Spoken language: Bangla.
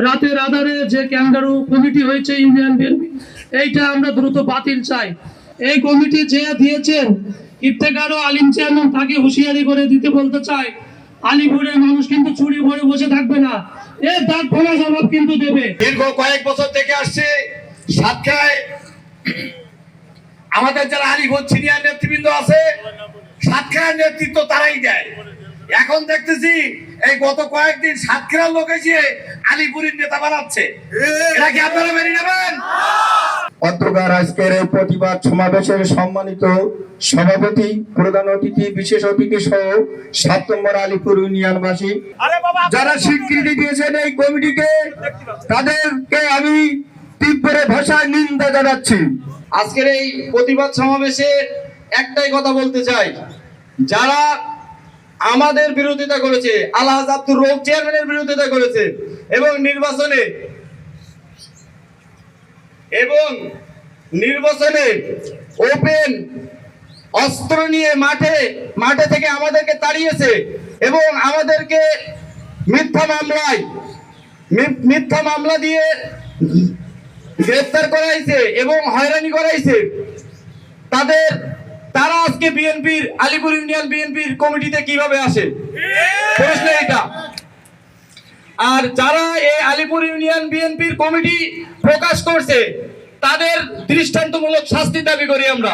রাতের আধারে যে ক্যাঙ্গারু কমিটি হয়েছে ইউনিয়ন বিএনপি, এইটা আমরা দ্রুত বাতিল চাই। এই কমিটি যে দিয়েছেন ইফতেখার ও আলিম চেয়ারম্যান, তাকে হুঁশিয়ারি করে দিতে বলতে চাই, আলিপুরের মানুষ কিন্তু চুরি ভরে বসে থাকবে না, এর দাঁত ভাঙা জবাব কিন্তু দেবে। দীর্ঘ কয়েক বছর থেকে আসছে সাতক্ষীরায় আমাদের যারা আলিপুর সিনিয়র নেতৃবৃন্দ আছে, সাতক্ষীরার নেতৃত্ব তারাই দেয়। এখন দেখতেছি এই গত কয়েকদিন সাতক্ষীরার লোক এসে আলিপুরের নেতা বানাচ্ছে। এটা কি আপনারা মেনে নেবেন? অধ্যকার আজকের এই প্রতিবাদ সমাবেশের সম্মানিত সভাপতি, প্রধান অতিথি, বিশেষ অতিথি সহ 7 নম্বর আলিপুর ইউনিয়নবাসী যারা স্বীকৃতি দিয়েছেন এই কমিটিকে, তাদেরকে আমি তীব্র ভাষায় নিন্দা জানাচ্ছি। আজকের এই প্রতিবাদ সমাবেশে একটাই কথা বলতে চাই, যারা আমাদের বিরোধিতা করেছে, আলহাজ আব্দুর রউফ চেয়ারম্যানের বিরোধিতা করেছে এবং নির্বাচনে ওপেন অস্ত্র নিয়ে মাঠে থেকে আমাদেরকে তাড়িয়েছে এবং আমাদেরকে মিথ্যা মামলা দিয়ে গ্রেফতার করাইছে এবং হয়রানি করাইছে, তারা আজকে বিএনপির আলিপুর ইউনিয়ন বিএনপির কমিটিতে কিভাবে আসে? প্রশ্ন এটা। আর যারা এই আলিপুর ইউনিয়ন বিএনপির কমিটি প্রকাশ করছে, তাদের দৃষ্টান্তমূলক শাস্তি দাবি করি আমরা।